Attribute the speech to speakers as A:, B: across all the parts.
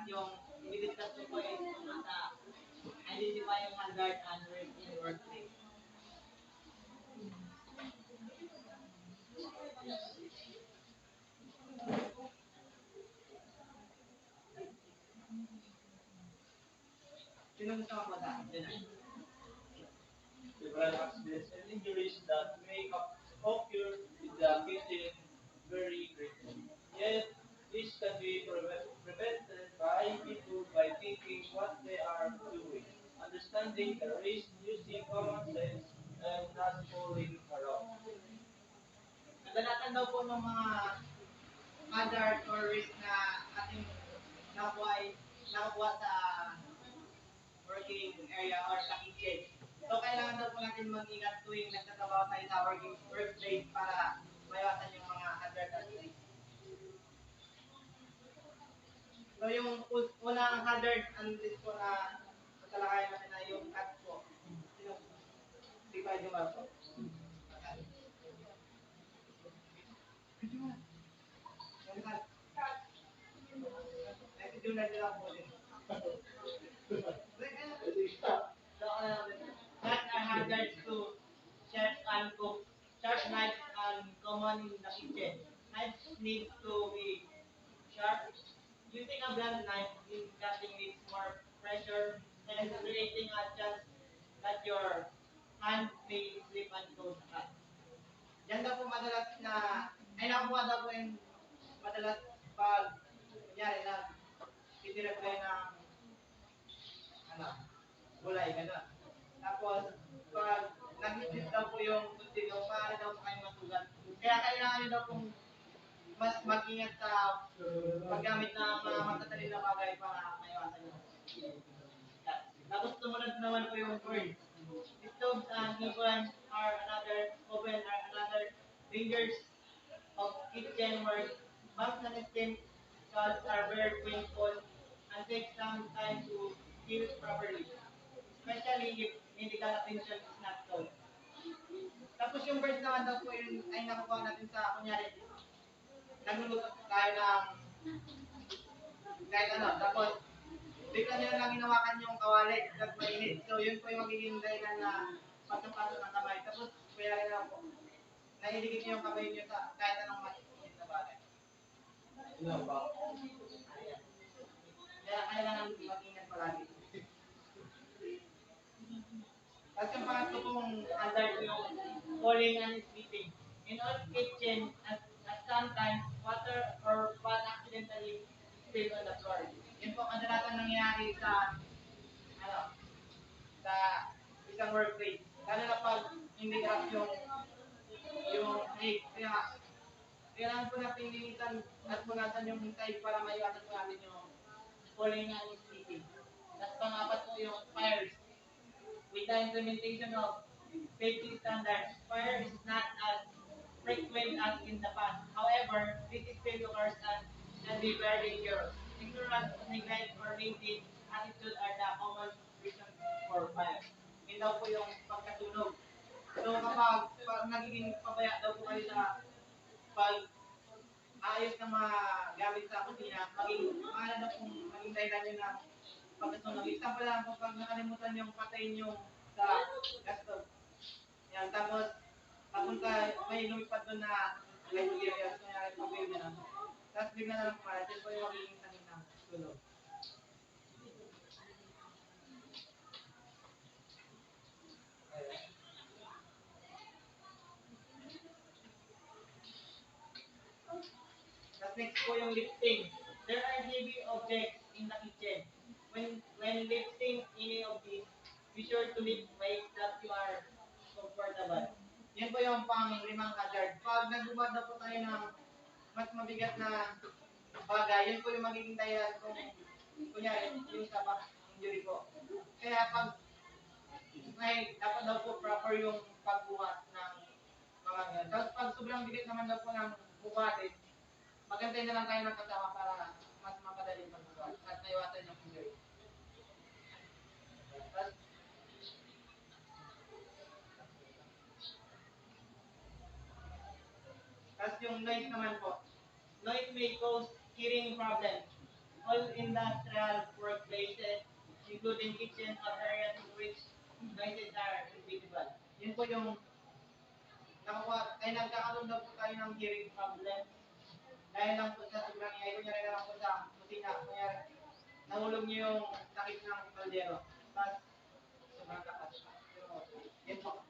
A: yung i-discuss ko po is tungkol sa identifying hazard and risk in the workplace. Sino gusto magmasa?
B: Several accidents and injuries that may occur in the kitchen very frequently. Yet, this can be prevented by people by thinking what they are doing, understanding the risk, using common sense, and not fooling around.
A: Kadalasan daw po ng mga hazard or risk na ating nakuha, nakuha sa working area or sa kitchen. So, kailangan daw po natin mag-ingat tuwing nagtatrabaho tayo sa workplace para maiwasan yung mga hazard at risk. So, yung unang hazard and risk po na matalakayan natin na yung cut po. Di ba yung po? Yung cut. Ay, si Junard nila po din. That are hazards to chefs and cooks. Sharp knives are common in the kitchen. Knives need to be sharp. Using a blunt knife in cutting needs more pressure and creating a chance that your hand may slip and go sa cut. Yan daw po madalas na, ay nakuha daw po yung madalas pag, kunyari na, titira ko kayo ng, ano, gulay, gano'n. Tapos, pag nag-slip daw po yung kutsilyo, maaari daw po kayong masugat. Kaya kailangan nyo daw pong mas mag-ingat sa paggamit ng mga matatalin na bagay para maiwasan nyo. Tapos sumunod naman po yung word. Stoves and oven are another dangers of kitchen work. Bumps and steam salts are very painful and take some time to heal properly, especially if medical attention is not sought. Tapos yung birds naman daw po yun ay nakuha natin sa, kunyari, nagluluto tayo ng kahit ano, tapos bigla nyo lang hinawakan yung kawali at mainit. So yun po yung magiging dahilan na pagkapaso ng kamay. Tapos kaya rin lang po, nailigit nyo yung kamay nyo sa kahit anong mainit na bagay.
B: Ano ba?
A: Ayan. Kaya kailangan mag-ingat palagi. Tapos yung pangatlo pong hazard yung falling and slipping. In all kitchen, at sometimes, water or pot accidentally spill on the floor. Yun po kadalasan nangyayari sa, ano, sa isang workplace. Lalo na pag hindi grab yung rate. Kaya, kailangan po natin linisan at punasan yung side para maiwasan po natin yung falling and slipping. Tapos pangapat po yung fires. With the implementation of safety standards, fire is not as frequent as in the past. However, this still occurs and can be very dangerous. Ignorance, neglect, or lazy attitude are the common reasons for fire. Yun daw po yung pagkatunog. So kapag nagiging pabaya daw po kayo sa pag ayos ng mga gamit sa kusina, maala daw kung maging dahilan nyo na pagkatunog. Example lang po, pag nakalimutan yung patayin yung sa gas stove. Yan, tapos papunta, may lumipad doon na light materials, kaya pag-wave na. Tapos bigla na lang kumalat, yun po yung magiging sanin ng tulog. Tapos next po yung lifting. There are heavy objects in the kitchen. When lifting any of these, be sure to lift weights that you are comfortable. Yan po yung pang-limang hazard. Pag nagbubad na po tayo ng mas mabigat na bagay, yun po yung magiging dahilan kung kunyari yung sa back injury po. Kaya pag may dapat daw po proper yung pagbuhat ng mga ganyan. Tapos pag sobrang bigat naman daw po ng buhatin, magantay na lang tayo ng kasama para mas mapadaling pagbuhat at maiwasan yung injury. Tapos yung noise naman po. Noise may cause hearing problems. all industrial workplaces, including kitchens or areas in which noises are invisible. Yun po yung nagkakaroon daw po tayo ng hearing problem. Dahil lang po sa sobrang ingay, kunyari na lang po sa kusina, kunyari, nahulog niyo yung takip ng kaldero. Tapos, sobrang lakas. Pero, yun po.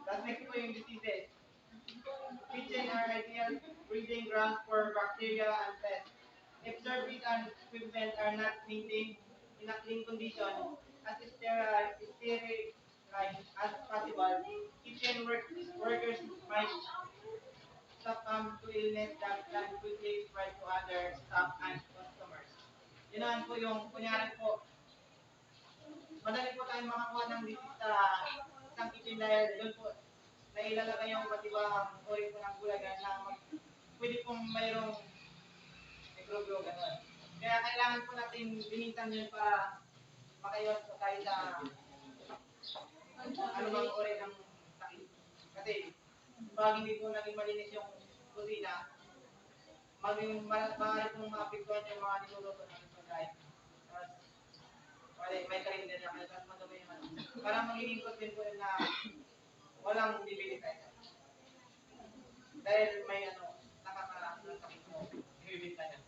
A: Tapos next po yung diseases. Kitchen are ideal breeding grounds for bacteria and pests. If surface and equipment are not maintained in a clean condition, as sterile as possible, workers might succumb to illness that can quickly spread to other staff and customers. Yun naman po yung, kunyari po, madali po tayong makakuha ng disease sa isang kitchen dahil doon po nailalagay yung iba't ibang uri po ng gulay na pwede pong mayroong mikrobyo gano'n. Kaya kailangan po natin linisan yun para makaiwas po tayo sa anumang uri ng sakit. Kasi pag hindi po naging malinis yung kusina, maaari pong maapektuhan yung mga niluluto natin pagkain. May karinda na kayo, tapos madumi yung ano. Parang magiging din po na walang bibili tayo. Dahil may nakakaraang ng sakit mo, ibibinta niya.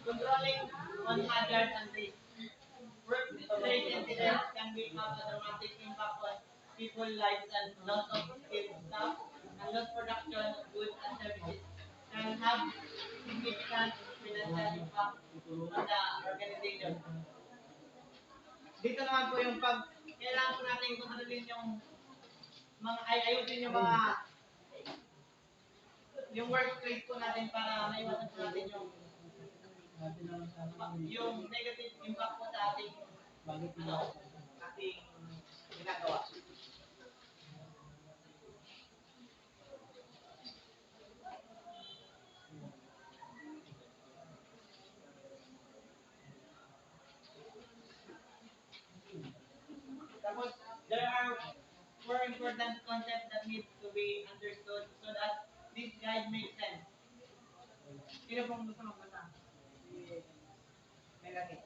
A: Controlling on hazard and risk. Workplace incidents can be have a dramatic impact on people's lives and loss of skilled staff and loss production of goods and services can have significant financial impact on the organization. Dito naman po yung kailangan po natin kontrolin yung ayusin yung workplace po natin para maiwasan po natin yung negative impact po sa ating ating ginagawa. Tapos, there are four important concepts that need to be understood so that this guide makes sense. Sino pong gusto magbasa? Melanie.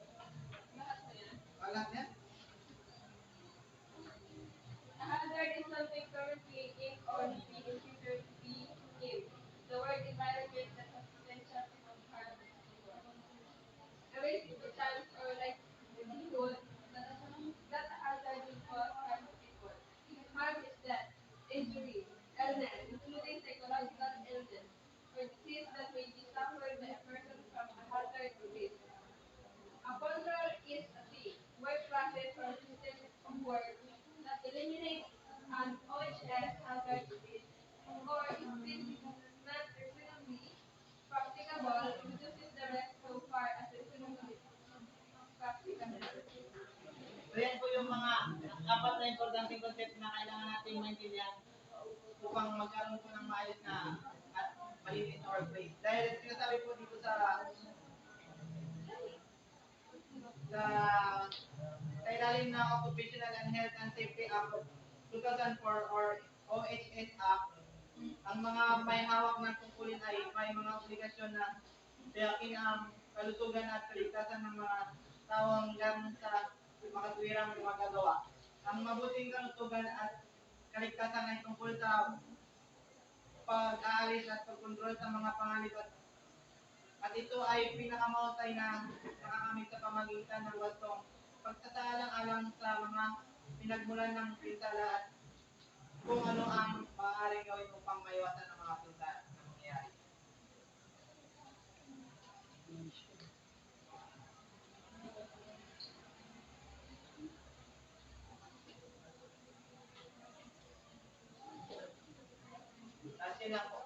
A: Lahat yan?
C: A hazard is something currently in or being considered to be new. The word environment that has potential to cause harm to people. A risk is the chance or likelihood that a hazard will cause harm to people. Harm is death, injury, illness, including psychological illness, or disease that may be suffered by a person from a hazard or risk. A control is a thing, work process or system of work that eliminates an OHS hazard risk, or if this is not reasonably practicable, reduces the risk so far as reasonably practicable.
A: So yan po yung mga apat na importanteng concept na kailangan natin maintindihan upang magkaroon po ng maayos na at malinis na workplace. Dahil sinasabi po dito sa ilalim ng Occupational and Health and Safety Act of 2004 or OHS Act, ang mga may hawak ng tungkulin ay may mga obligasyon na tiyakin ang kalusugan at kaligtasan ng mga taong lang sa makatwirang magagawa. Ang mabuting kalusugan at kaligtasan ay tungkol sa pag-aalis at pagkontrol sa mga panganib at ito ay pinakamahusay na nakakamit sa pamagitan ng wastong pagsasaalang-alang sa mga pinagmulan ng pinsala at kung ano ang maaaring gawin upang maiwasan ang mga pinsala na mangyayari. Kasi lang po.